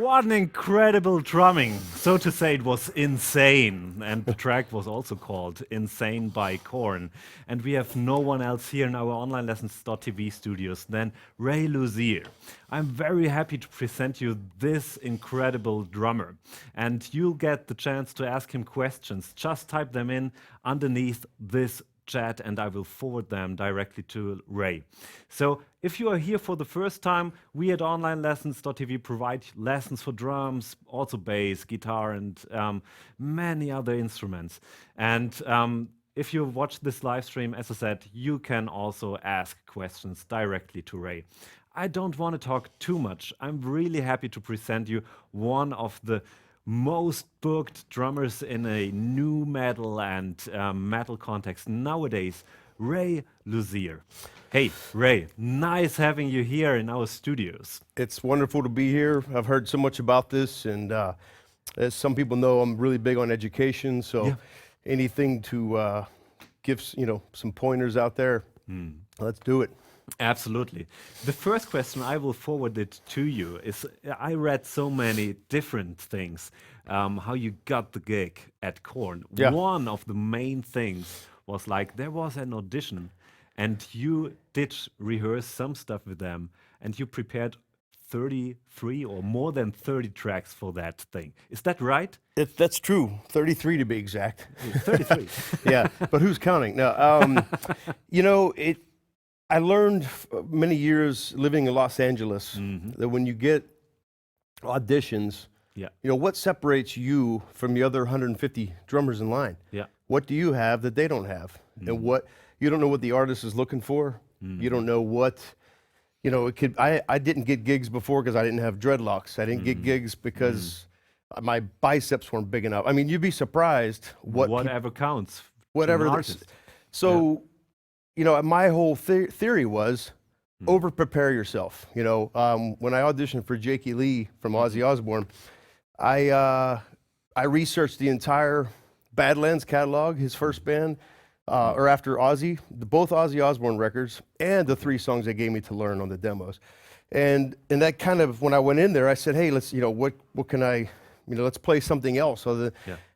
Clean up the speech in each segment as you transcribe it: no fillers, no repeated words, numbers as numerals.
What an incredible drumming. So to say, it was insane. And the track was also called Insane by Korn. And we have no one else here in our online lessons.tv studios than Ray Luzier. I'm very happy to present you this incredible drummer. And you'll get the chance to ask him questions. Just type them in underneath this chat and I will forward them directly to Ray. So if you are here for the first time, we at onlinelessons.tv provide lessons for drums, also bass, guitar, and many other instruments. And if you watch this live stream, as I said, you can also ask questions directly to Ray. I don't want to talk too much. I'm really happy to present you one of the most booked drummers in a new metal and metal context nowadays, Ray Luzier. Hey, Ray, nice having you here in our studios. It's wonderful to be here. I've heard so much about this, and as some people know, I'm really big on education, so anything to give some pointers out there, let's do it. Absolutely. The first question, I will forward it to you, is I read so many different things, how you got the gig at Korn. Yeah. One of the main things was like there was an audition and you did rehearse some stuff with them and you prepared 33 or more than 30 tracks for that thing. Is that right? That's true. 33 to be exact. 33. Yeah, but who's counting? No, I learned many years living in Los Angeles that when you get auditions, what separates you from the other 150 drummers in line? Yeah. What do you have that they don't have? And what you don't know what the artist is looking for. You don't know what, it could. I didn't get gigs before because I didn't have dreadlocks. I didn't get gigs because my biceps weren't big enough. I mean, you'd be surprised whatever counts. Whatever. To an artist. So. My whole theory was over-prepare yourself. When I auditioned for Jakey Lee from Ozzy Osbourne, I researched the entire Badlands catalog, his first band, or after Ozzy, both Ozzy Osbourne records, and the 3 songs they gave me to learn on the demos. And that kind of, when I went in there, I said, hey, let's, what can I, let's play something else.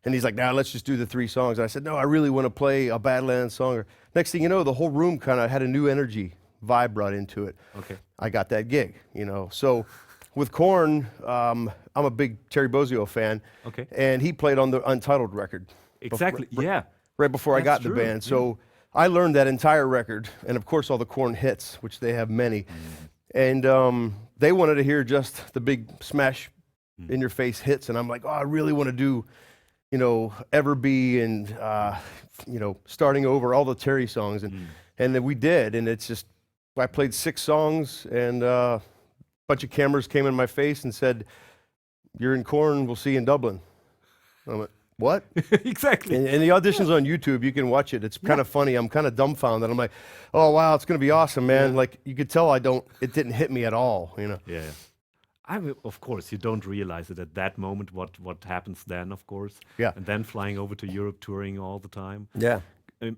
And he's like, nah, let's just do the 3 songs. And I said, no, I really want to play a Badlands song. Next thing you know, the whole room kind of had a new energy vibe brought into it. Okay. I got that gig, So with Korn, I'm a big Terry Bozzio fan. Okay. And he played on the Untitled record. Exactly, Right before I got in the true. band. So I learned that entire record, and of course all the Korn hits, which they have many. And they wanted to hear just the big smash in-your-face hits, and I'm like, oh, I really want to do, Everbee and, starting over, all the Terry songs. And then we did, and it's just, I played 6 songs, and a bunch of cameras came in my face and said, you're in Korn, we'll see you in Dublin. I went, what? Exactly. And the audition's on YouTube, you can watch it. It's kind of funny, I'm kind of dumbfounded. I'm like, oh, wow, it's going to be awesome, man. Like, you could tell it didn't hit me at all, Yeah. Of course, you don't realize it at that moment, what happens then, of course. Yeah. And then flying over to Europe, touring all the time. Yeah.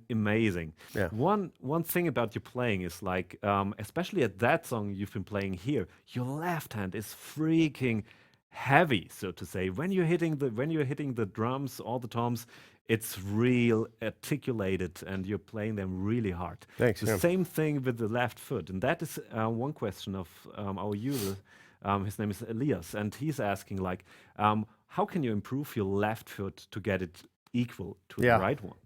Amazing. Yeah. One thing about your playing is like, especially at that song you've been playing here, your left hand is freaking heavy, so to say. When you're hitting the drums, all the toms, it's real articulated, and you're playing them really hard. Thanks. The same thing with the left foot, and that is one question of our user. His name is Elias, and he's asking like, how can you improve your left foot to get it equal to the right one?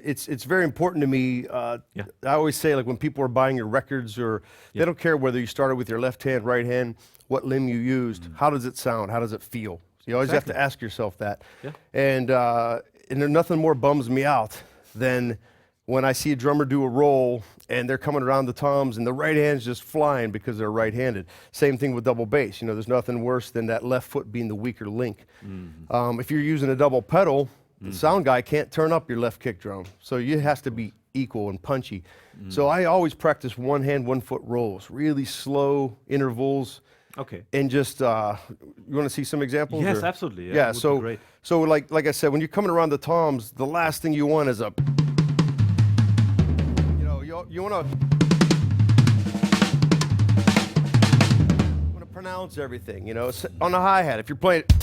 It's very important to me. I always say, like, when people are buying your records, or they don't care whether you started with your left hand, right hand, what limb you used, how does it sound, how does it feel? You always have to ask yourself that. Yeah. And there's nothing more bums me out than when I see a drummer do a roll and they're coming around the toms and the right hand's just flying because they're right-handed. Same thing with double bass. There's nothing worse than that left foot being the weaker link. If you're using a double pedal, the sound guy can't turn up your left kick drum. So it has to be equal and punchy. So I always practice one hand, 1 foot rolls, really slow intervals. Okay. And just, you want to see some examples? Yes, or? absolutely. Yeah, would be so great. so like I said, when you're coming around the toms, the last thing you want is you want to pronounce everything, you know. On the hi-hat, if you're playing it,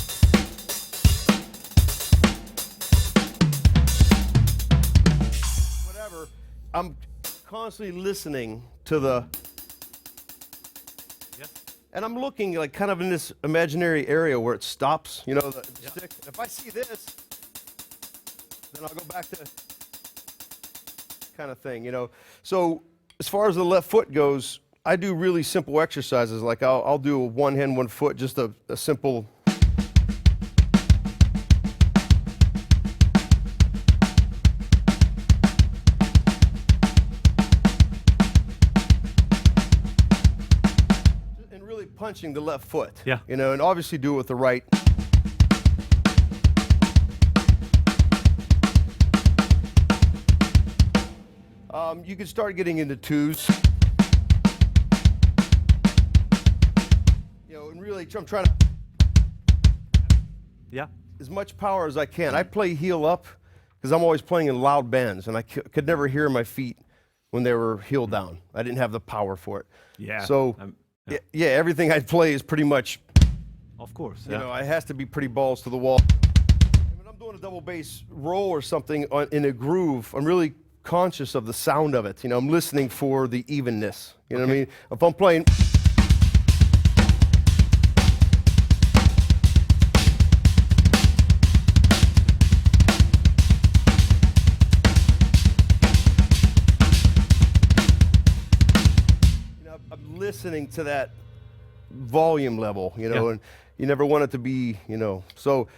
whatever, I'm constantly listening to the, and I'm looking like kind of in this imaginary area where it stops, you know, the stick. And if I see this, then I'll go back to kind of thing, you know. So as far as the left foot goes, I do really simple exercises. Like I'll do a one hand, 1 foot, just a simple. And really punching the left foot. Yeah. You know, and obviously do it with the right. You can start getting into twos. You know, and really, I'm trying to. Yeah. As much power as I can. I play heel up because I'm always playing in loud bands, and I could never hear my feet when they were heel down. I didn't have the power for it. Yeah. So, yeah, everything I play is pretty much. Of course. You know, it has to be pretty balls to the wall. When I'm doing a double bass roll or something in a groove, I'm really conscious of the sound of it. You know, I'm listening for the evenness. You know what I mean? If I'm playing. You know, I'm listening to that volume level, you know, and you never want it to be, you know. So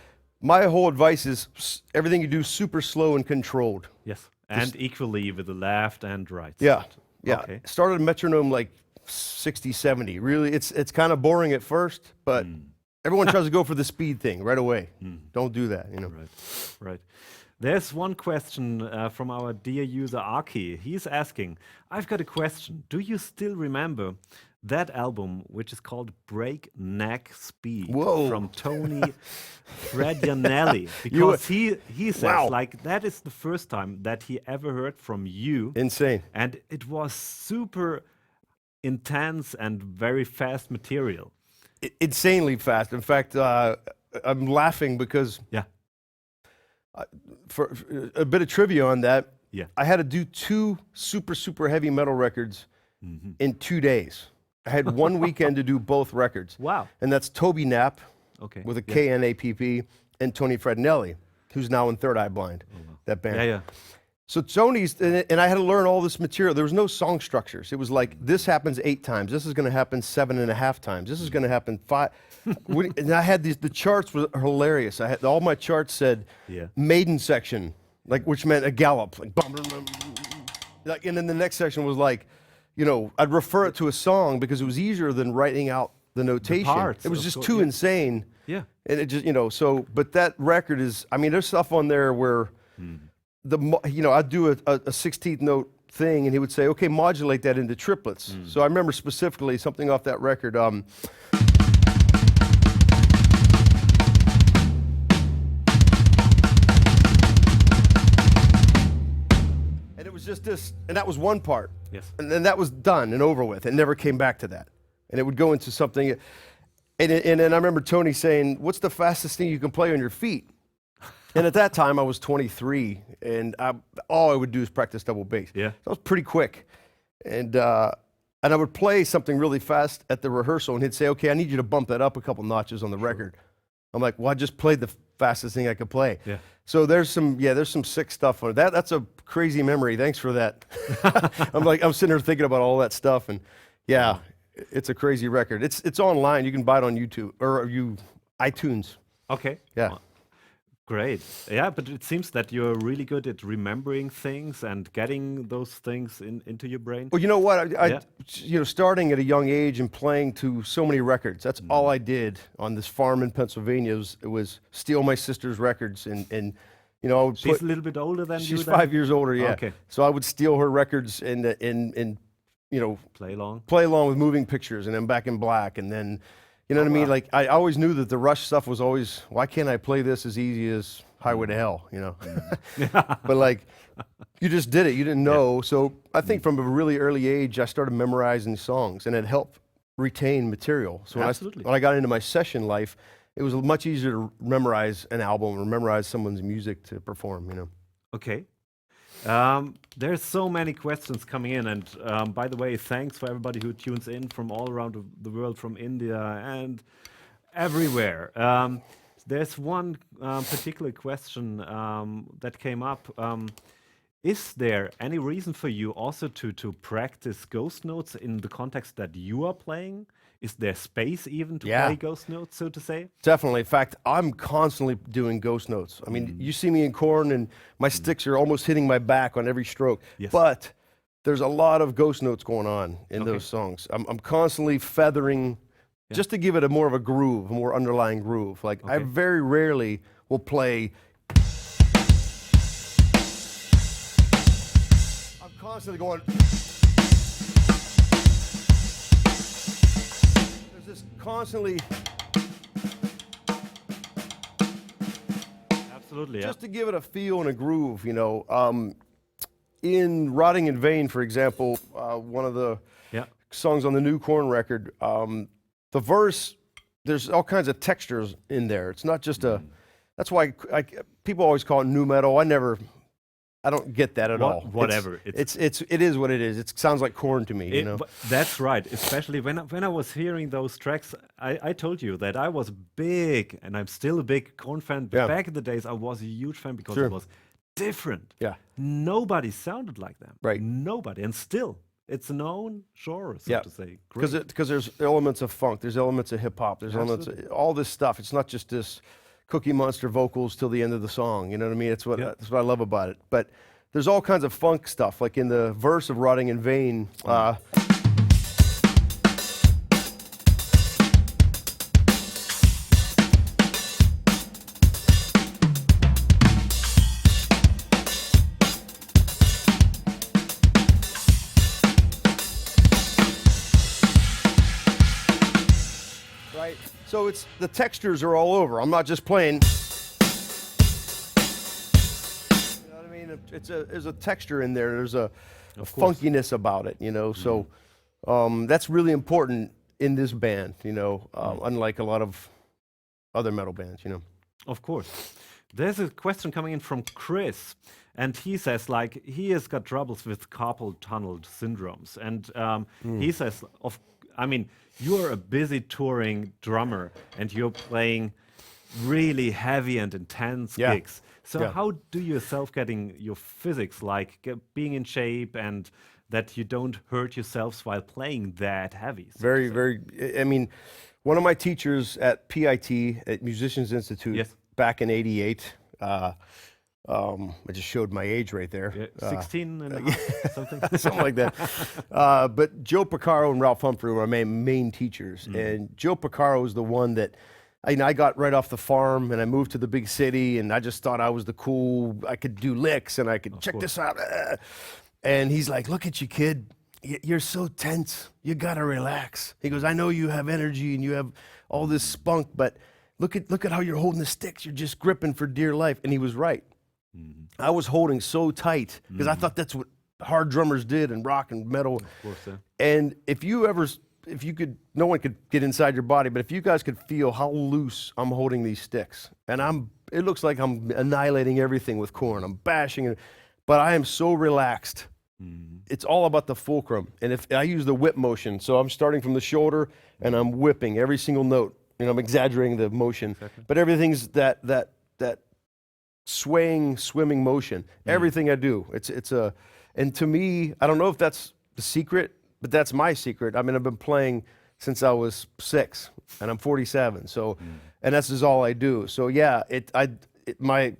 my whole advice is everything you do super slow and controlled. Yes. And equally with the left and right. Yeah, yeah. Okay. Started a metronome like 60, 70. Really, it's kind of boring at first, but everyone tries to go for the speed thing right away. Don't do that, you know. Right, right. There's one question from our dear user Aki. He's asking, I've got a question. Do you still remember that album, which is called Breakneck Speed from Tony Fredianelli? Because he says, like, that is the first time that he ever heard from you. Insane. And it was super intense and very fast material. Insanely fast. In fact, I'm laughing because for a bit of trivia on that, I had to do 2 super heavy metal records in 2 days. I had 1 weekend to do both records. Wow. And that's Toby Knapp with a K-N-A-P-P and Tony Fredinelli, who's now in Third Eye Blind, that band. Yeah. So Tony's, and I had to learn all this material. There was no song structures. It was like, this happens 8 times. This is going to happen 7.5 times. This is going to happen 5. And I had the charts were hilarious. I had all my charts said maiden section, like, which meant a gallop. Like, and then the next section was like, you know, I'd refer it to a song because it was easier than writing out the notation. It was just too insane. Yeah. And it just, you know, so, but that record is, I mean, there's stuff on there where, you know, I'd do a 16th note thing and he would say, okay, modulate that into triplets. So I remember specifically something off that record. And it was just this, and that was one part. Yes. And then that was done and over with. It never came back to that. And it would go into something. And then I remember Tony saying, what's the fastest thing you can play on your feet? And at that time, I was 23, and all I would do is practice double bass. Yeah. So I was pretty quick. And I would play something really fast at the rehearsal, and he'd say, okay, I need you to bump that up a couple notches on the record. I'm like, well, I just played the fastest thing I could play. Yeah. So there's some sick stuff on it. That's a crazy memory. Thanks for that. I'm sitting there thinking about all that stuff, and yeah, it's a crazy record. It's online. You can buy it on YouTube or iTunes. Okay. Yeah. Great. Yeah, but it seems that you're really good at remembering things and getting those things into your brain. Well, you know what? You know, starting at a young age and playing to so many records. That's all I did on this farm in Pennsylvania. It was steal my sister's records and you know, I would She's a little bit older than you. She's 5 years older. Yeah. Okay. So I would steal her records and you know, play along with moving pictures and then Back in Black and then. You know what I mean? Like, I always knew that the Rush stuff was always, why can't I play this as easy as Highway to Hell, you know? But like, you just did it. You didn't know. So I think from a really early age, I started memorizing songs, and it helped retain material. So Absolutely. when I got into my session life, it was much easier to memorize an album or memorize someone's music to perform, you know. Okay. There's so many questions coming in, and by the way, thanks for everybody who tunes in from all around the world, from India and everywhere. There's one particular question that came up. Is there any reason for you also to practice ghost notes in the context that you are playing? Is there space even to Yeah. play ghost notes, so to say? Definitely. In fact, I'm constantly doing ghost notes. I mean, you see me in corn and my sticks are almost hitting my back on every stroke. Yes. But there's a lot of ghost notes going on in Okay. those songs. I'm constantly feathering just to give it a more of a groove, a more underlying groove. Like I Okay. very rarely will play. I'm constantly going. There's this constantly. Absolutely, yeah. Just to give it a feel and a groove, you know. In Rotting in Vain, for example, one of the Yeah. songs on the new Korn record, the verse, there's all kinds of textures in there. It's not just a. That's why people always call it nu metal. I don't get that at all. Whatever. It is what it is. It sounds like Korn to me, you know. That's right. Especially when I was hearing those tracks, I told you that I was big, and I'm still a big Korn fan. But Yeah. back in the days, I was a huge fan because Sure. it was different. Yeah. Nobody sounded like them. Right. Nobody. And still, it's an own genre, so Yeah. to say. Great. Because there's elements of funk, there's elements of hip hop, there's elements of all this stuff. It's not just this Cookie Monster vocals till the end of the song. You know what I mean? That's what I love about it. But there's all kinds of funk stuff, like in the verse of Rotting in Vain. Right? So it's the textures are all over. I'm not just playing. You know what I mean? There's a texture in there. There's a funkiness about it, you know. So that's really important in this band, you know, unlike a lot of other metal bands, you know. Of course. There's a question coming in from Chris, and he says, like, he has got troubles with carpal tunnel syndromes. And he says, you're a busy touring drummer, and you're playing really heavy and intense Yeah. gigs. So Yeah. how do you yourself getting your physics, like being in shape and that you don't hurt yourselves while playing that heavy? So Very, to say? very. I mean, one of my teachers at PIT, at Musicians Institute, Yes. back in '88. I just showed my age right there. Yeah, 16 and a half, something? Something like that. But Joe Piccaro and Ralph Humphrey were my main teachers. And Joe Piccaro was the one that I got right off the farm and I moved to the big city and I just thought I was the cool, I could do licks and I could check this out. And he's like, look at you, kid. You're so tense. You got to relax. He goes, I know you have energy and you have all this spunk, but look at how you're holding the sticks. You're just gripping for dear life. And he was right. I was holding so tight because I thought that's what hard drummers did in rock and metal. Of course, yeah. And if you could, no one could get inside your body, but if you guys could feel how loose I'm holding these sticks, and it looks like I'm annihilating everything with Korn. I'm bashing it, but I am so relaxed. It's all about the fulcrum. And if I use the whip motion, so I'm starting from the shoulder and I'm whipping every single note. You know, I'm exaggerating the motion, but everything's that swaying, swimming motion. Everything I do, and to me, I don't know if that's the secret, but that's my secret. I mean, I've been playing since I was 6, and I'm 47. So, and that's just all I do. So yeah, my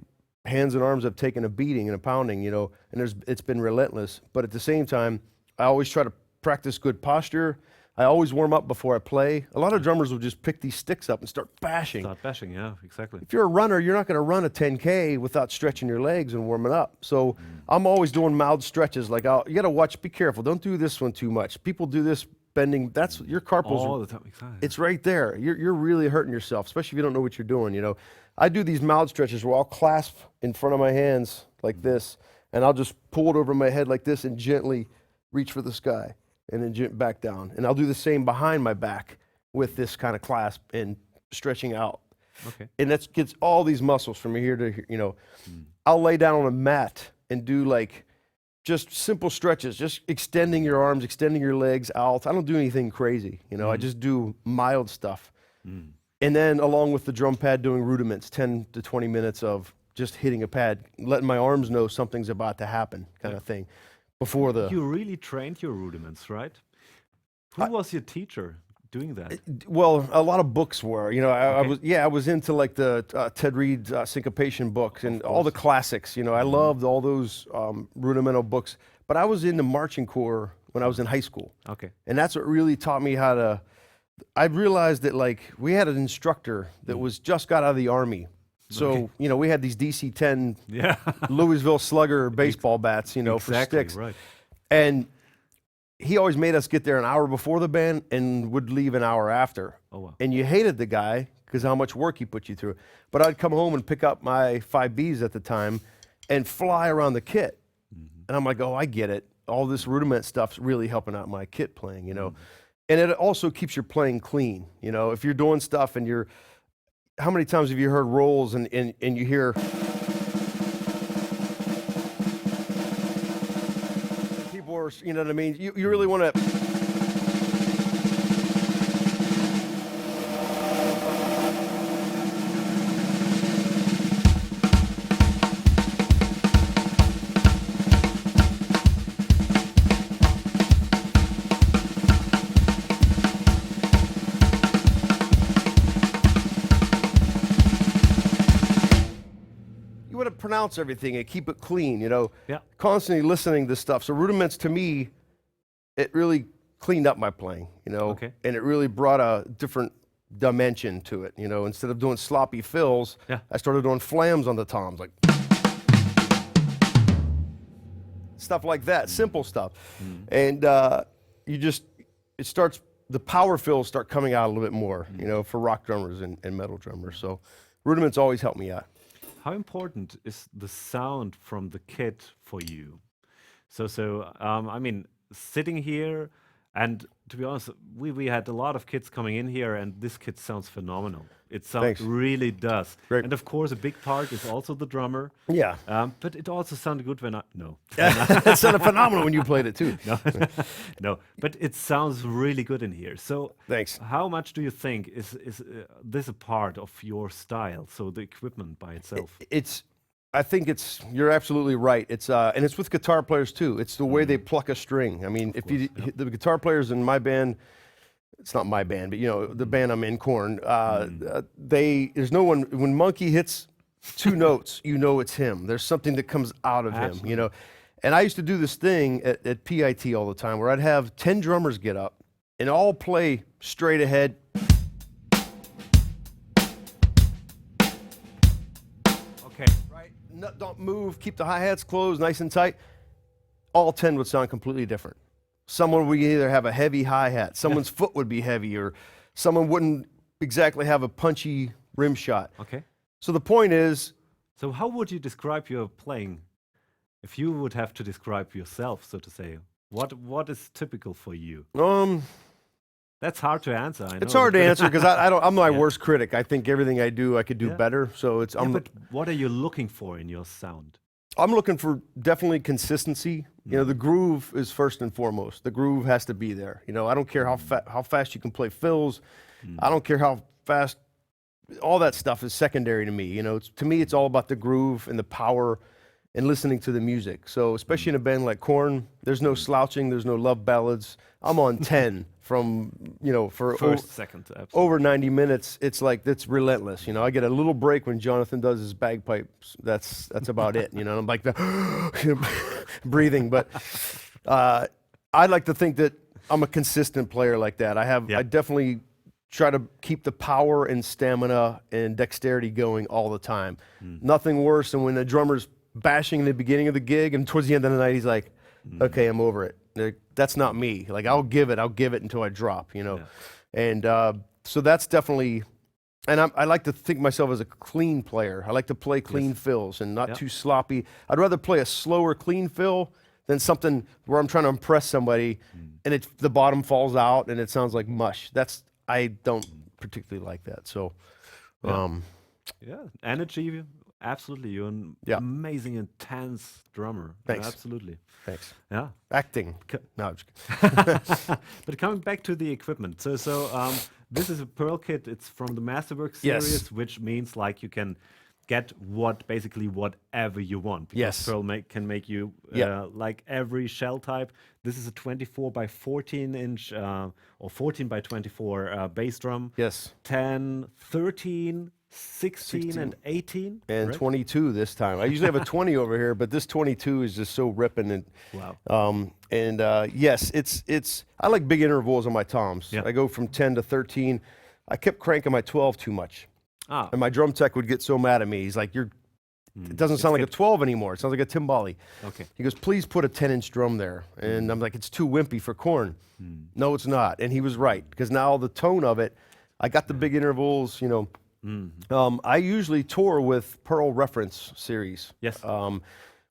hands and arms have taken a beating and a pounding, you know, and it's been relentless. But at the same time, I always try to practice good posture. I always warm up before I play. A lot of drummers will just pick these sticks up and start bashing. Start bashing, yeah, exactly. If you're a runner, you're not going to run a 10K without stretching your legs and warming up. So I'm always doing mild stretches. Like you got to watch, be careful. Don't do this one too much. People do this bending. That's your carpals. All the time, exactly. It's right there. You're really hurting yourself, especially if you don't know what you're doing. You know, I do these mild stretches where I'll clasp in front of my hands like this, and I'll just pull it over my head like this and gently reach for the sky. and then back down. And I'll do the same behind my back with this kind of clasp and stretching out. Okay. And that gets all these muscles from here to here, you know. I'll lay down on a mat and do like just simple stretches, just extending your arms, extending your legs out. I don't do anything crazy, you know. I just do mild stuff. And then along with the drum pad, doing rudiments, 10 to 20 minutes of just hitting a pad, letting my arms know something's about to happen kind of thing before the... You really trained your rudiments, right? Who was your teacher doing that? Well, a lot of books were, you know, I was into like the Ted Reed syncopation books and all the classics, you know. I loved all those rudimental books, but I was in the marching corps when I was in high school. Okay. And that's what really taught me how to, I realized that like we had an instructor that was just got out of the Army. So, you know, we had these DC-10 Louisville Slugger baseball bats, you know, for sticks. Right. And he always made us get there an hour before the band and would leave an hour after. Oh, wow. And you hated the guy because how much work he put you through. But I'd come home and pick up my 5Bs at the time and fly around the kit. And I'm like, oh, I get it. All this rudiment stuff's really helping out my kit playing, you know. And it also keeps your playing clean, you know. If you're doing stuff and you're, how many times have you heard rolls and you hear people are, you know what I mean? You really want to. Pronounce everything and keep it clean, you know. Constantly listening to stuff. So rudiments to me, it really cleaned up my playing, you know. And it really brought a different dimension to it, you know. Instead of doing sloppy fills, I started doing flams on the toms, like stuff like that, simple stuff. And you just, it starts, the power fills start coming out a little bit more, you know, for rock drummers and metal drummers. So rudiments always help me out. How important is the sound from the kit for you? I mean, sitting here, and to be honest, we had a lot of kits coming in here, and this kit sounds phenomenal. It sounds really does. Great. And of course, a big part is also the drummer. Yeah. But it also sounded good when It sounded phenomenal when you played it too. No, but it sounds really good in here. So thanks. How much do you think is this a part of your style? So the equipment by itself. I think it's, you're absolutely right. It's and it's with guitar players too. It's the way they pluck a string. I mean, the guitar players in my band, it's not my band, but you know, the band I'm in, Korn, there's no one, when Monkey hits 2 notes, you know it's him. There's something that comes out of him, you know. And I used to do this thing at PIT all the time where I'd have 10 drummers get up and all play straight ahead. Okay. Right? Don't move, keep the hi-hats closed, nice and tight. All 10 would sound completely different. Someone would either have a heavy hi-hat, someone's foot would be heavy, or someone wouldn't exactly have a punchy rim shot. Okay. So the point is... So how would you describe your playing? If you would have to describe yourself, so to say, what is typical for you? That's hard to answer, I know. It's hard to answer because I'm my worst critic. I think everything I do, I could do better. So it's... but what are you looking for in your sound? I'm looking for definitely consistency. You know, the groove is first and foremost. The groove has to be there. You know, I don't care how fast you can play fills. I don't care how fast. All that stuff is secondary to me. You know, to me, it's all about the groove and the power and listening to the music. So especially in a band like Korn, there's no slouching, there's no love ballads. I'm on 10 from, you know, for second, over 90 minutes. It's like, it's relentless. You know, I get a little break when Jonathan does his bagpipes. That's about it. You know, I'm like breathing. But I like to think that I'm a consistent player like that. I definitely try to keep the power and stamina and dexterity going all the time. Nothing worse than when the drummer's bashing in the beginning of the gig and towards the end of the night he's like, okay, I'm over it. That's not me. Like I'll give it until I drop, you know. And so that's definitely, and I like to think myself as a clean player. I like to play clean fills and not too sloppy. I'd rather play a slower clean fill than something where I'm trying to impress somebody and the bottom falls out and it sounds like mush. I don't particularly like that. So, Yeah, energy, absolutely. You're an Yeah. amazing, intense drummer. Thanks. Absolutely. thanks. Yeah. Acting. No, I'm just kidding. But coming back to the equipment, so this is a Pearl kit. It's from the Masterworks Yes. series, which means like you can get basically whatever you want. Because Yes. Pearl can make you Yeah. like every shell type. This is a 24 by 14 inch or 14 by 24 bass drum. Yes. 10, 13, 16, and 18. And right? 22 this time. I usually have a 20 over here, but this 22 is just so ripping. And Wow. yes, it's. I like big intervals on my toms. Yeah. I go from 10 to 13. I kept cranking my 12 too much, Ah, and my drum tech would get so mad at me. He's like, It doesn't sound like a 12 anymore. It sounds like a timbali. okay. He goes, please put a 10-inch drum there. And I'm like, it's too wimpy for corn. No, it's not. And he was right, because now the tone of it, I got the big intervals, you know. I usually tour with Pearl Reference series. Yes.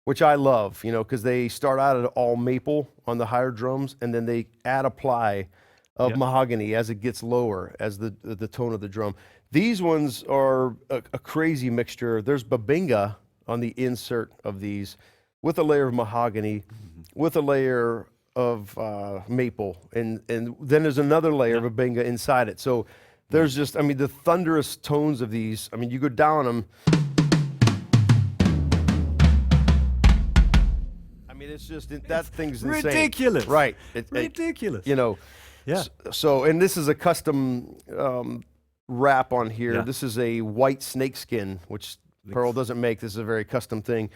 Which I love, you know, because they start out at all maple on the higher drums, and then they add a ply of Yeah. mahogany as it gets lower, as the tone of the drum. These ones are a crazy mixture. There's babinga on the insert of these, with a layer of mahogany, with a layer of maple, and then there's another layer of babinga inside it. So there's just, I mean, the thunderous tones of these. I mean, you go down them. I mean, it's just that thing's insane. ridiculous. Right? Ridiculous. You know. Yeah. So, and this is a custom wrap on here. Yeah. This is a white snakeskin, which Pearl doesn't make. This is a very custom thing.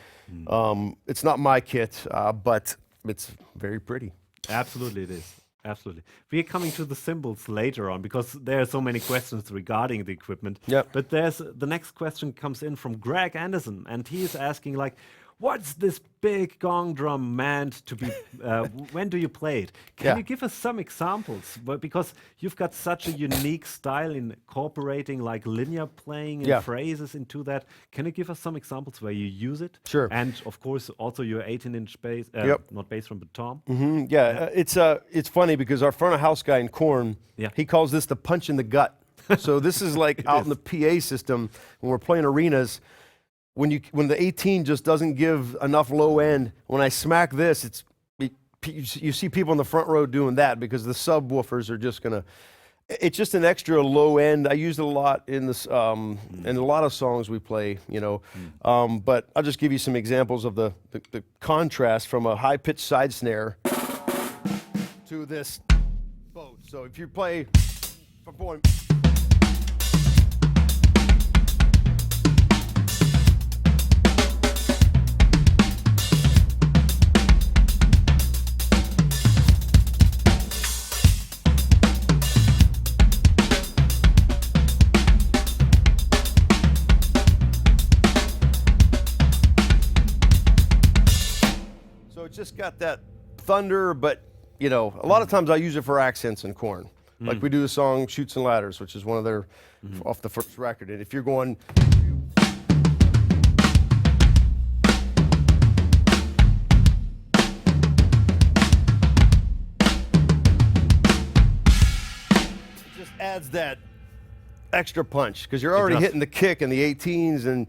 It's not my kit, but it's very pretty. Absolutely, it is. Absolutely. We are coming to the cymbals later on because there are so many questions regarding the equipment. Yep. But the next question comes in from Greg Anderson, and he is asking like, what's this big gong drum meant to be? When do you play it? Can Yeah. you give us some examples? But because you've got such a unique style in incorporating like linear playing and Yeah. phrases into that, can you give us some examples where you use it? Sure. And of course, also your 18-inch bass, Yep. not bass drum, but tom. Yeah, it's funny because our front of house guy in Korn, Yeah. he calls this the punch in the gut. So this is like out in the PA system when we're playing arenas. When the 18 just doesn't give enough low end, when I smack this, you see people in the front row doing that because the subwoofers are just gonna. It's just an extra low end. I use it a lot in this in a lot of songs we play, you know. But I'll just give you some examples of the contrast from a high pitched side snare to this boat. So if you play, so it's just got that thunder, but you know, a lot of times I use it for accents in Korn. Like we do the song "Chutes and Ladders," which is one of their off the first record. And if you're going, it just adds that extra punch because you're already does. hitting the kick in the 18s, and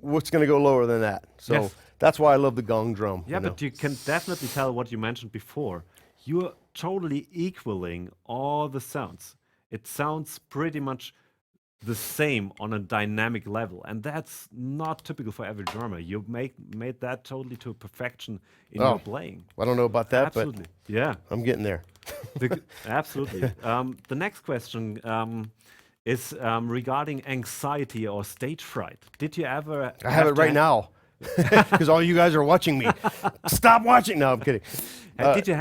what's going to go lower than that? So Yes. that's why I love the gong drum. Yeah, you know? but you can definitely tell what you mentioned before. You're totally equaling all the sounds. It sounds pretty much the same on a dynamic level, and that's not typical for every drummer. You made that totally to perfection in Oh, your playing. I don't know about that, Absolutely, yeah, but I'm getting there. absolutely. The next question is regarding anxiety or stage fright. Did you ever? I have it to right now because all you guys are watching me. Stop watching. No, I'm kidding. Did you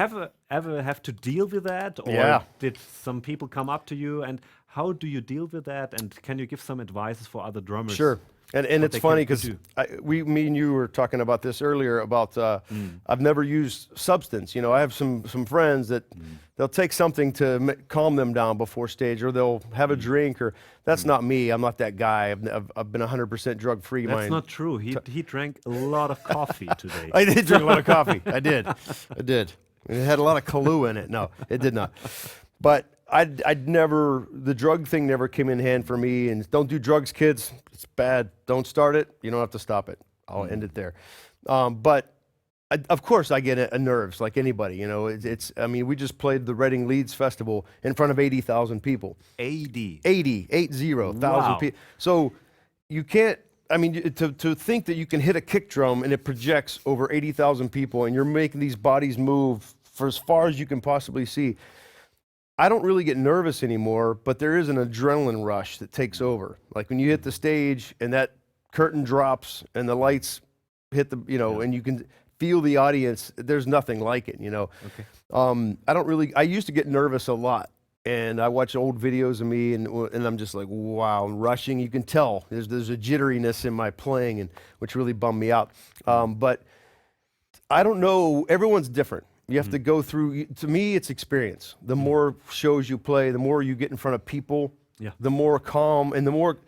ever have to deal with that, or Yeah. did some people come up to you, and how do you deal with that? And can you give some advices for other drummers? Sure. And what it's they funny can because do. me and you were talking about this earlier about I've never used substance. You know, I have some friends that they'll take something to calm them down before stage, or they'll have a drink, or that's not me. I'm not that guy. I've been 100% drug free. That's not true. He drank a lot of coffee today. I did drink a lot of coffee. I did. It had a lot of Kahlua in it. No, it did not. But I'd never, the drug thing never came in hand for me. And don't do drugs, kids. It's bad. Don't start it. You don't have to stop it. I'll end it there. But of course I get a nerves like anybody, you know. I mean, we just played the Reading Leeds Festival in front of 80,000 people. 80,000 Wow. people. So you can't, I mean, to think that you can hit a kick drum and it projects over 80,000 people and you're making these bodies move for as far as you can possibly see. I don't really get nervous anymore, but there is an adrenaline rush that takes over. Like when you hit the stage and that curtain drops and the lights hit the, you know, and you can feel the audience, there's nothing like it, you know. Okay. I used to get nervous a lot. And I watch old videos of me, and I'm just like, wow, I'm rushing. You can tell there's a jitteriness in my playing, and which really bummed me out. But I don't know. Everyone's different. You have to go through. To me, it's experience. The more shows you play, the more you get in front of people, the more calm and the more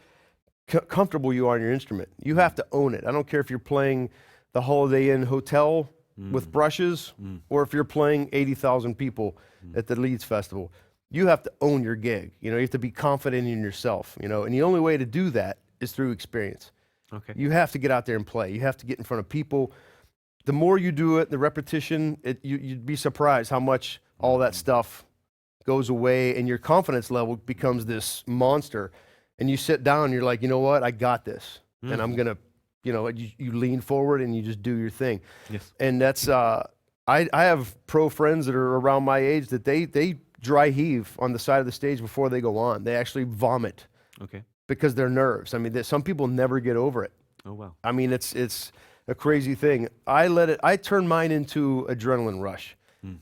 comfortable you are in your instrument. You have to own it. I don't care if you're playing the Holiday Inn Hotel with brushes, or if you're playing 80,000 people at the Leeds Festival. You have to own your gig. You know, you have to be confident in yourself, you know, and the only way to do that is through experience. Okay. You have to get out there and play. You have to get in front of people. The more you do it, the repetition, you'd be surprised how much all that stuff goes away and your confidence level becomes this monster. And you sit down and you're like, you know what, I got this. And I'm going to, you know, you lean forward and you just do your thing. Yes. And that's, I have pro friends that are around my age that they dry heave on the side of the stage before they go on. They actually vomit Okay. because they're nerves. I mean, some people never get over it. Oh, wow. I mean, it's a crazy thing. I turn mine into adrenaline rush.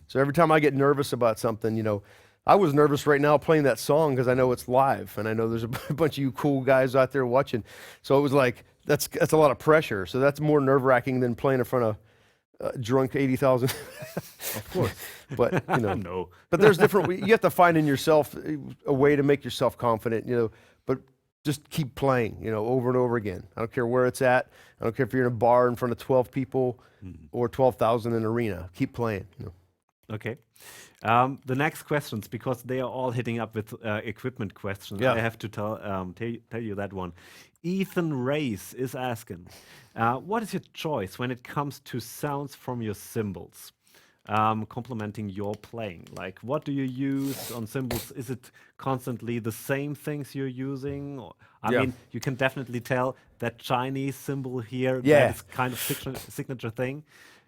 So every time I get nervous about something, you know, I was nervous right now playing that song because I know it's live and I know there's a bunch of you cool guys out there watching. So it was like, that's a lot of pressure. So that's more nerve-wracking than playing in front of drunk 80,000. Of course. But, you know, No. but there's different, you have to find in yourself a way to make yourself confident, you know, but just keep playing, you know, over and over again. I don't care where it's at. I don't care if you're in a bar in front of 12 people or 12,000 in an arena. Keep playing, you know. Okay. The next questions, because they are all hitting up with equipment questions. Yeah. I have to tell you that one. Ethan Race is asking, what is your choice when it comes to sounds from your cymbals? Complementing your playing. Like, what do you use on cymbals? Is it constantly the same things you're using? Or, I Yeah. mean, you can definitely tell that Chinese cymbal here, Yeah. that is kind of signature thing.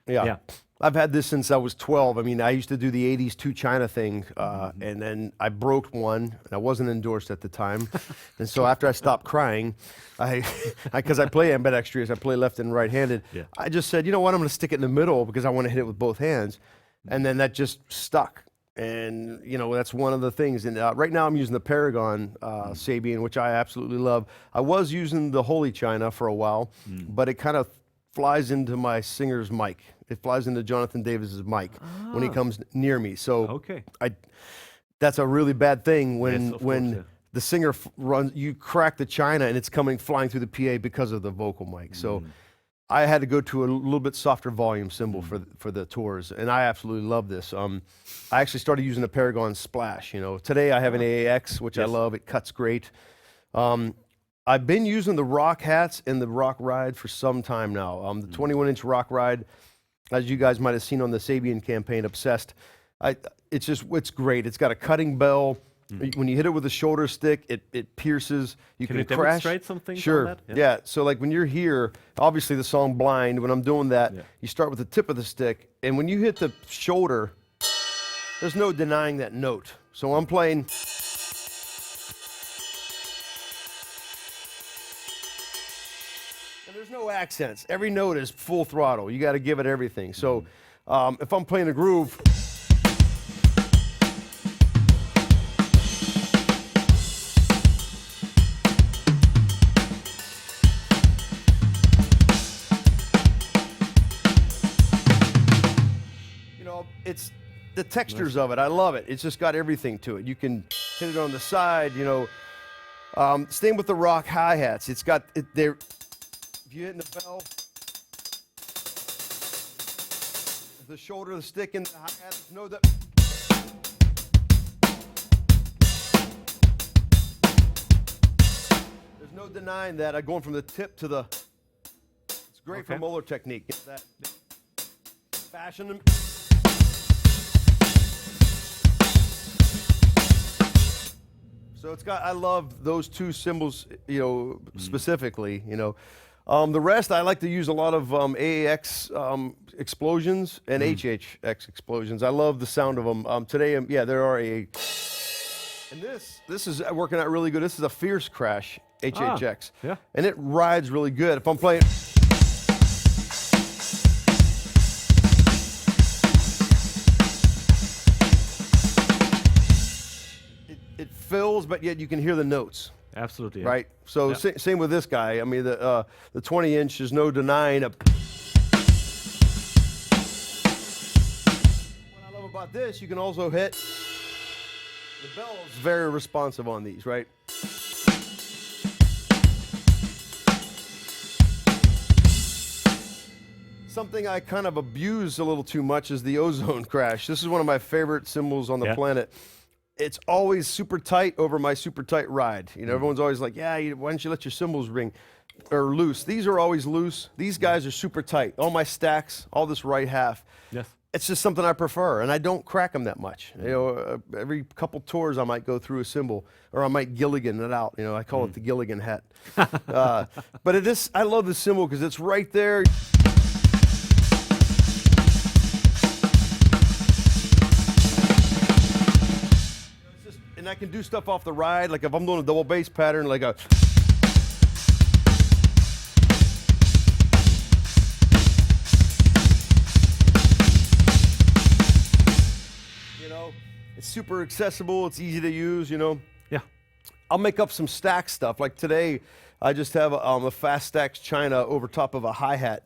Yeah. Yeah. I've had this since I was 12. I mean, I used to do the 80s to China thing, and then I broke one, and I wasn't endorsed at the time. And so after I stopped crying, because I play ambidextrous, I play left and right-handed, Yeah. I just said, you know what, I'm going to stick it in the middle because I want to hit it with both hands. And then that just stuck. And, you know, that's one of the things. And right now I'm using the Paragon Sabian, which I absolutely love. I was using the Holy China for a while, but it kind of flies into my singer's mic. It flies into Jonathan Davis's mic when he comes near me. So Okay. that's a really bad thing when Yes, of course, yeah. the singer runs, you crack the China and it's coming flying through the PA because of the vocal mic. So I had to go to a little bit softer volume cymbal for the tours, and I absolutely love this. I actually started using the Paragon Splash. You know, today I have an AAX, which I Yes. love. It cuts great. I've been using the Rock hats and the Rock Ride for some time now. The 21-inch Rock Ride, as you guys might have seen on the Sabian campaign, Obsessed. It's great. It's got a cutting bell. When you hit it with a shoulder stick, it pierces. You Can can you crash. demonstrate some things on Sure. that? Yeah. So like when you're here, obviously the song Blind, when I'm doing that, you start with the tip of the stick. And when you hit the shoulder, there's no denying that note. So I'm playing. And there's no accents. Every note is full throttle. You got to give it everything. So if I'm playing a groove, you know, it's the textures of it. I love it. It's just got everything to it. You can hit it on the side, you know. Same with the Rock hi-hats. It's got it there. If you hit the bell, the shoulder of the stick and the hi-hat. Know that. There's no denying that. Going from the tip to the. It's great for molar technique. It's that fashion. So it's got. I love those two cymbals, specifically. The rest I like to use a lot of AAX explosions and HHX explosions. I love the sound of them. Today, there are a. And this is working out really good. This is a Fierce Crash HHX. Yeah. And it rides really good. If I'm playing. It fills, but yet you can hear the notes. Absolutely. Right? So same with this guy. I mean, the 20-inch, there's no denying. What I love about this, you can also hit. The bell is very responsive on these, right? Something I kind of abuse a little too much is the Ozone Crash. This is one of my favorite cymbals on the planet. It's always super tight over my super tight ride. Everyone's always like, why don't you let your cymbals ring or loose? These are always loose. These guys are super tight. All my stacks, all this right half. Yes. It's just something I prefer, and I don't crack them that much. Every couple tours I might go through a cymbal, or I might Gilligan it out. I call it the Gilligan hat. But it is. I love this cymbal because it's right there. And I can do stuff off the ride, like if I'm doing a double bass pattern, like a. It's super accessible. It's easy to use. Yeah. I'll make up some stack stuff. Like today, I just have a fast stacks China over top of a hi-hat.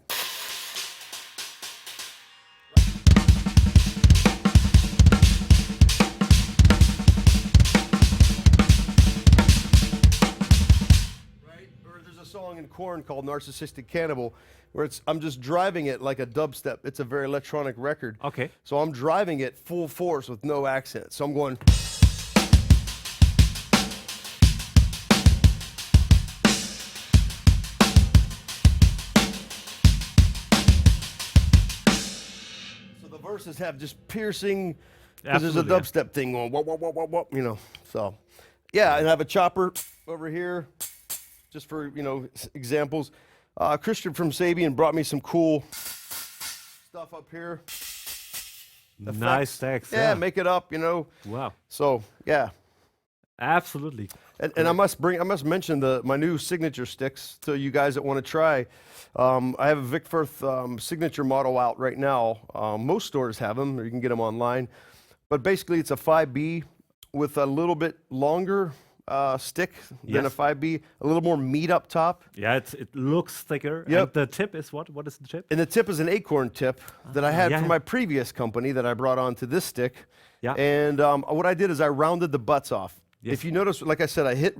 Song in Korn called Narcissistic Cannibal, where I'm just driving it like a dubstep. It's a very electronic record. Okay. So I'm driving it full force with no accent. So I'm going. So the verses have just piercing, because there's a dubstep thing going, whoop, whoop, whoop, whoop, whoop, So, yeah, and I have a chopper over here. Just for, examples. Christian from Sabian brought me some cool stuff up here. Nice stacks. Yeah, make it up, Wow. So, yeah. Absolutely. And I must mention my new signature sticks to you guys that want to try. I have a Vic Firth signature model out right now. Most stores have them, or you can get them online. But basically, it's a 5B with a little bit longer stick than a 5B, a little more meat up top. Yeah, it looks thicker. Yep. And the tip is what? What is the tip? And the tip is an acorn tip that I had from my previous company that I brought onto this stick. Yeah. And what I did is I rounded the butts off. Yes. If you notice, like I said, I hit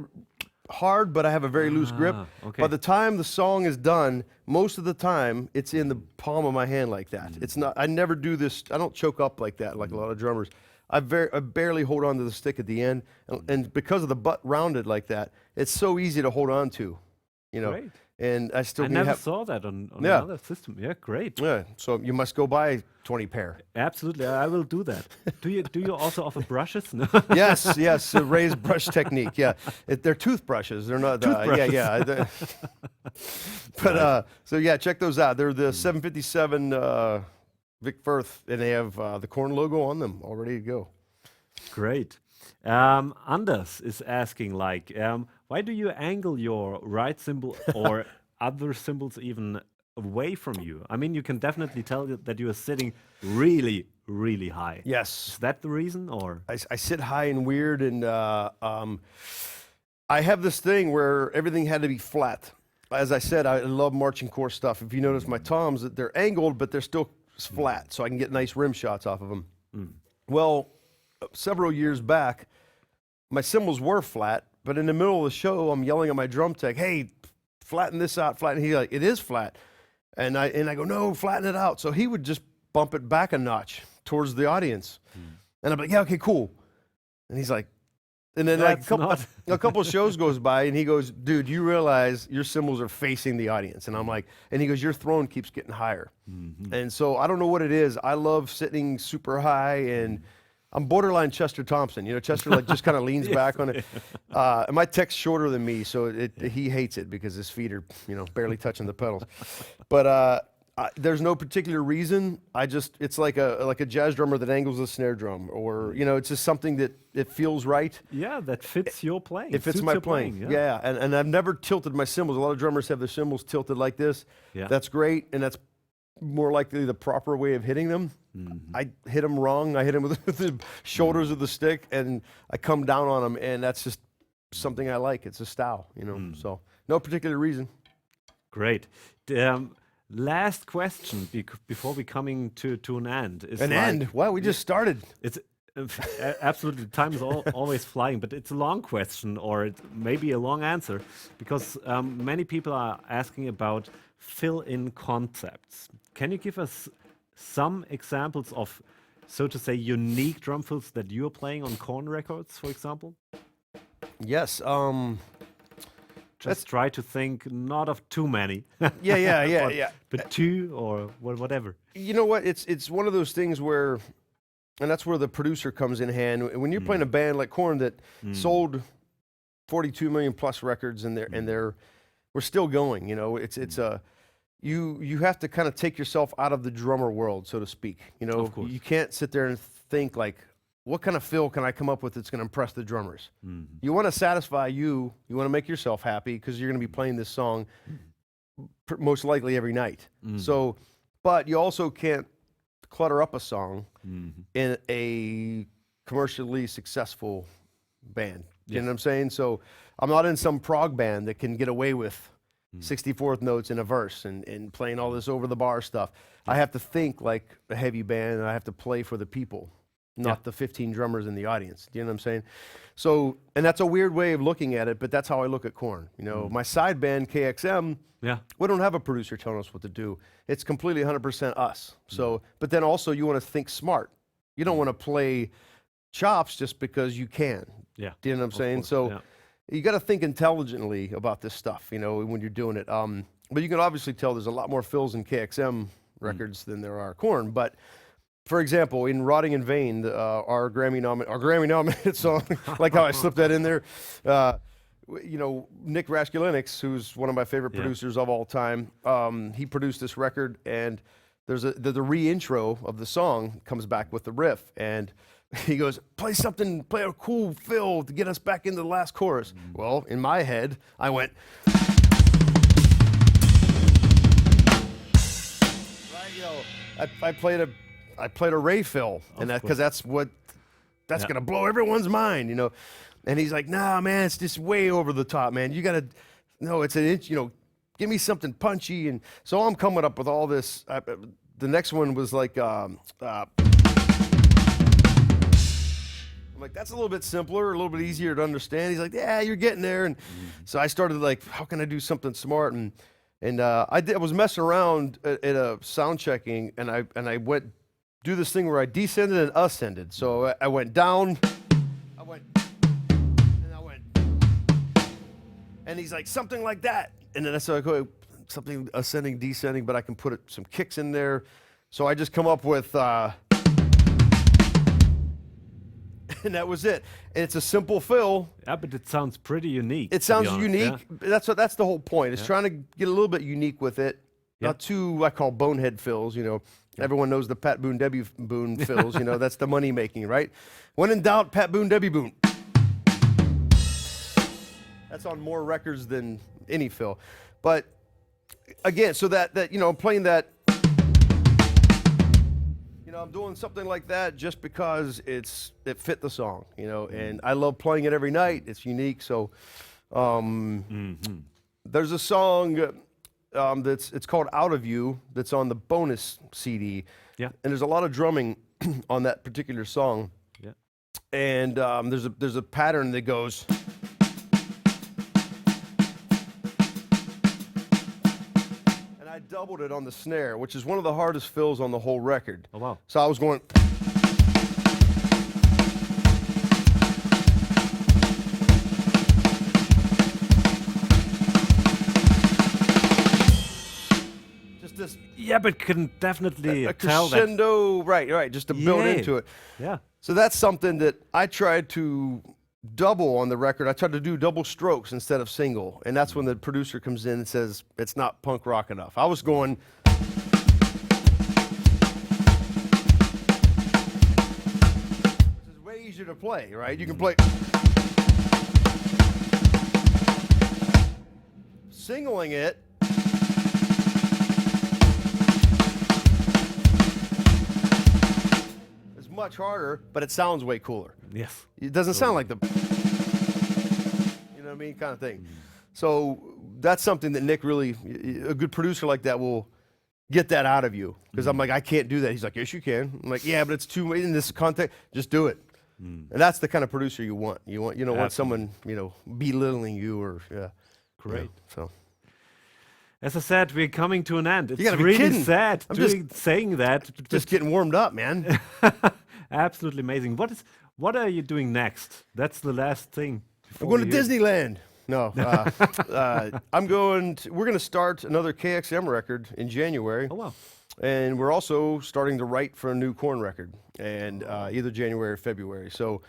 hard, but I have a very loose grip. Okay. By the time the song is done, most of the time it's in the palm of my hand like that. It's not. I never do this. I don't choke up like that, like a lot of drummers. I barely hold on to the stick at the end, and because of the butt rounded like that, it's so easy to hold on to, Great. And I still never saw that on another system. Yeah, great. Yeah, so you must go buy 20 pair. Absolutely, I will do that. Do you also offer brushes? No. Yes, a raised brush technique. Yeah, they're toothbrushes. They're not. Toothbrushes. Yeah. But so yeah, check those out. They're the 757. Vic Firth, and they have the Korn logo on them, all ready to go. Great. Anders is asking, why do you angle your right cymbal or other cymbals even away from you? I mean, you can definitely tell that you are sitting really, really high. Yes. Is that the reason, or? I sit high and weird, and I have this thing where everything had to be flat. As I said, I love marching corps stuff. If you notice my toms, they're angled, but they're still flat, so I can get nice rim shots off of them. Well, several years back, my cymbals were flat, but in the middle of the show, I'm yelling at my drum tech, "Hey, flatten this out, flatten." He's like, "It is flat," and I go, "No, flatten it out." So he would just bump it back a notch towards the audience. And I'm like, yeah, okay, cool. And he's like, and then like a couple of shows goes by, and he goes, dude, you realize your cymbals are facing the audience. And I'm like, and he goes, your throne keeps getting higher. And so I don't know what it is. I love sitting super high, and I'm borderline Chester Thompson. You know, Chester like just kind of leans back on it. And my tech's shorter than me, so he hates it because his feet are, you know, barely touching the pedals. But there's no particular reason. It's like a jazz drummer that angles a snare drum, or you know, it's just something that it feels right. Yeah, that fits your playing. It fits my playing. Yeah, and I've never tilted my cymbals. A lot of drummers have their cymbals tilted like this. Yeah, that's great, and that's more likely the proper way of hitting them. I hit them wrong. I hit them with the shoulders of the stick, and I come down on them, and that's just something I like. It's a style, you know. So no particular reason. Great. Last question before we coming to an end. Is an end? Wow, we just started. It's absolutely, time is always flying, but it's a long question, or it may be a long answer, because many people are asking about fill-in concepts. Can you give us some examples of, so to say, unique drum fills that you're playing on Korn records, for example? Yes. Just try to think not of too many. Yeah. But two or whatever. You know what? It's one of those things where, and that's where the producer comes in hand. When you're playing a band like Korn that sold 42 million plus records, and we're still going. You know, you have to kind of take yourself out of the drummer world, so to speak. You know, of course. You can't sit there and think like, what kind of fill can I come up with that's going to impress the drummers? You want to satisfy you. You want to make yourself happy because you're going to be playing this song most likely every night. So, but you also can't clutter up a song in a commercially successful band. You know what I'm saying? So I'm not in some prog band that can get away with 64th notes in a verse and playing all this over the bar stuff. I have to think like a heavy band, and I have to play for the people, not the 15 drummers in the audience. Do you know what I'm saying? So, and that's a weird way of looking at it, but that's how I look at Korn. You know, my side band, KXM, we don't have a producer telling us what to do. It's completely 100% us. So, but then also you want to think smart. You don't want to play chops just because you can. Yeah. Do you know what I'm saying? Course, so you got to think intelligently about this stuff, you know, when you're doing it. But you can obviously tell there's a lot more fills in KXM records than there are Korn. But for example, in Rotting in Vain, our Grammy-nominated song, like how I slipped that in there, you know, Nick Raskulinecz, who's one of my favorite producers of all time, he produced this record, and there's the re-intro of the song comes back with the riff, and he goes, play a cool fill to get us back into the last chorus. Well, in my head, I went, right, you know, I played a Ray fill, and because that's gonna blow everyone's mind, you know. And he's like, nah, man, it's just way over the top, man. You gotta, no, it's an inch, you know, give me something punchy. And so I'm coming up with all this. The next one was like, I'm like, that's a little bit simpler, a little bit easier to understand. He's like, yeah, you're getting there. And so I started like, how can I do something smart? And I was messing around at a sound checking, and I went do this thing where I descended and ascended. So I went down, and he's like, something like that. And then I started going, something ascending, descending, but I can put some kicks in there. So I just come up with, and that was it. And it's a simple fill. Yeah, but it sounds pretty unique. It sounds unique. Yeah. That's the whole point. It's trying to get a little bit unique with it. Not too, I call bonehead fills, you know. Everyone knows the Pat Boone, Debbie Boone fills, you know. That's the money making, right? When in doubt, Pat Boone, Debbie Boone. That's on more records than any fill. But again, so that you know, I'm playing that, you know, I'm doing something like that just because it fit the song, you know, and I love playing it every night. It's unique. So there's a song it's called Out of You, that's on the bonus CD. Yeah. And there's a lot of drumming on that particular song. Yeah. And there's a pattern that goes, doubled it on the snare, which is one of the hardest fills on the whole record. Oh, wow. So I was going. Just this Yeah, but can definitely a tell that. crescendo, right, just to build Yeah. into it. Yeah. So that's something that I tried to double on the record. I tried to do double strokes instead of single. And that's when the producer comes in and says, it's not punk rock enough. I was going. Which is way easier to play, right? You can play. Singling it. Much harder, but it sounds way cooler. Yes. It doesn't sound like the, you know what I mean, kind of thing. So that's something that Nick really, a good producer like that will get that out of you. Because I'm like, I can't do that. He's like, yes, you can. I'm like, yeah, but it's too in this context. Just do it. And that's the kind of producer you want. You don't want someone belittling you or Great. So. As I said, we're coming to an end. It's gotta be really kidding. sad I'm saying that. Just getting warmed up, man. Absolutely amazing. What are you doing next? That's the last thing. I'm going to Disneyland. No, we're going to start another KXM record in January. Oh, wow. And we're also starting to write for a new Korn record, and either January or February. So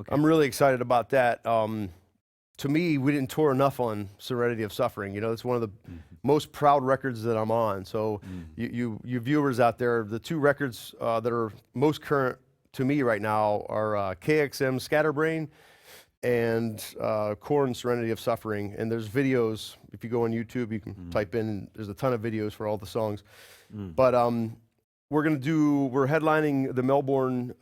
I'm really excited about that. To me, we didn't tour enough on Serenity of Suffering. It's one of the most proud records that I'm on. So you viewers out there, the two records that are most current to me right now are KXM Scatterbrain and Korn Serenity of Suffering. And there's videos. If you go on YouTube, you can type in, there's a ton of videos for all the songs. But we're headlining the Melbourne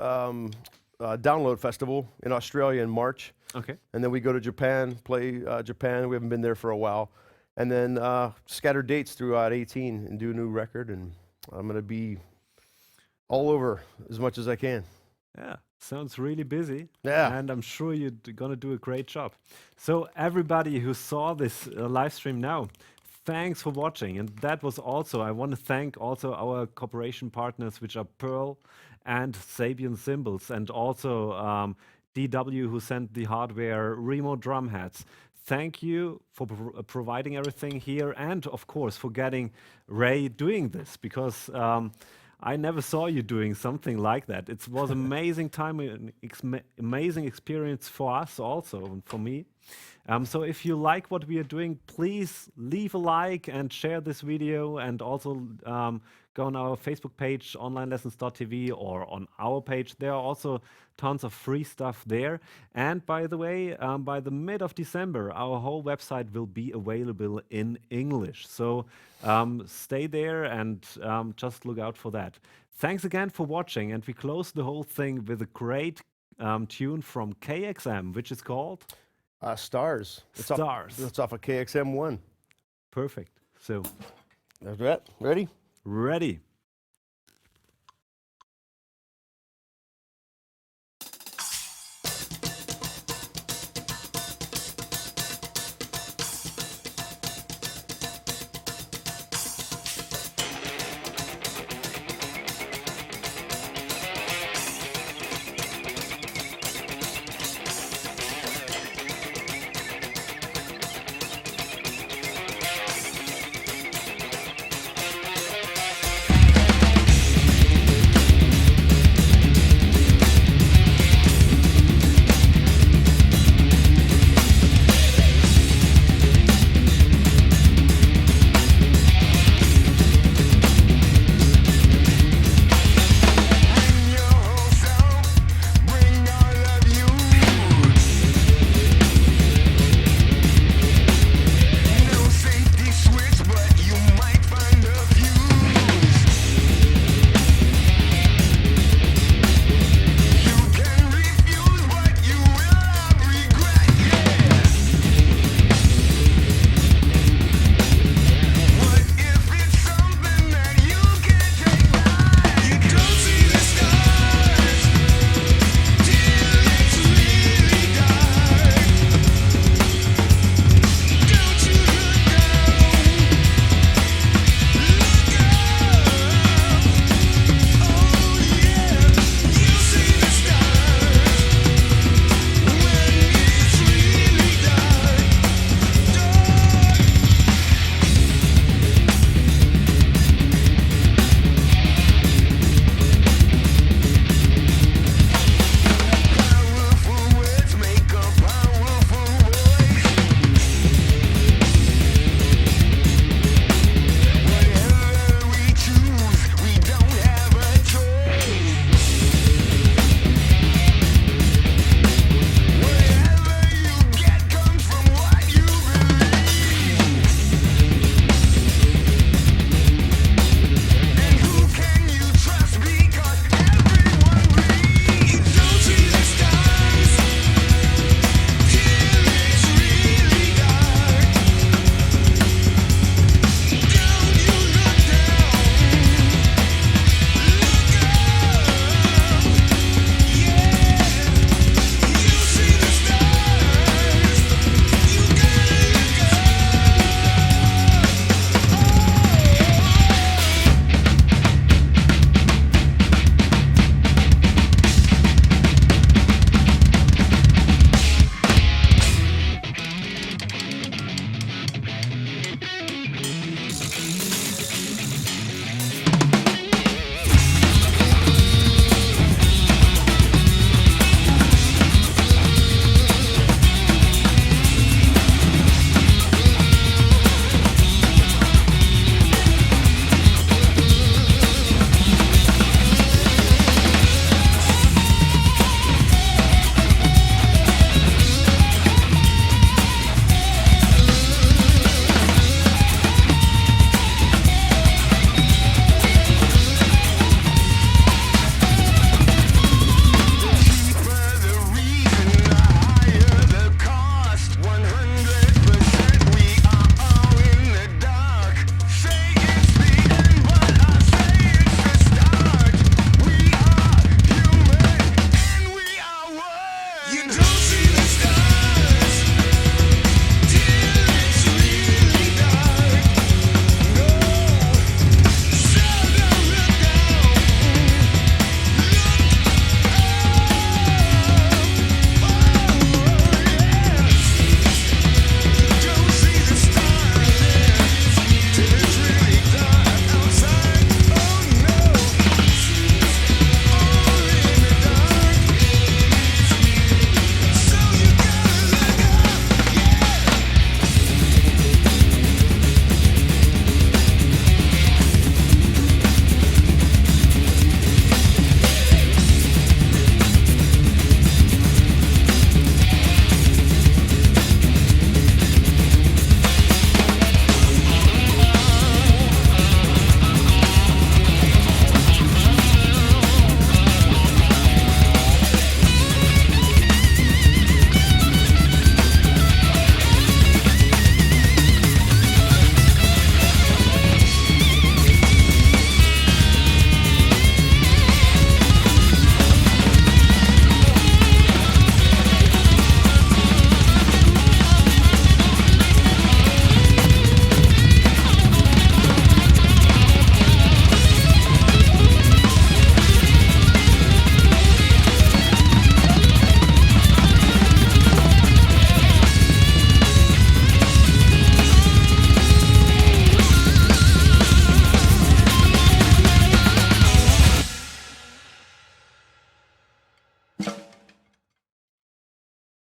Download Festival in Australia in March. Okay. And then we go to Japan, play Japan. We haven't been there for a while. And then scatter dates throughout 2018 and do a new record. And I'm going to be all over as much as I can. Yeah, sounds really busy. Yeah. And I'm sure you're going to do a great job. So everybody who saw this live stream now, thanks for watching. And that was also, I want to thank also our cooperation partners, which are Pearl and Sabian Cymbals, and also DW, who sent the hardware, Remo drum heads. Thank you for providing everything here, and of course for getting Ray doing this, because I never saw you doing something like that. It was amazing time, amazing experience for us also, and for me. So if you like what we are doing, please leave a like and share this video, and also go on our Facebook page, onlinelessons.tv, or on our page. There are also tons of free stuff there. And by the way, by the mid of December, our whole website will be available in English. So stay there and just look out for that. Thanks again for watching. And we close the whole thing with a great tune from KXM, which is called Stars. Stars. It's off of KXM1. Perfect. So That's that. Ready? ready. You do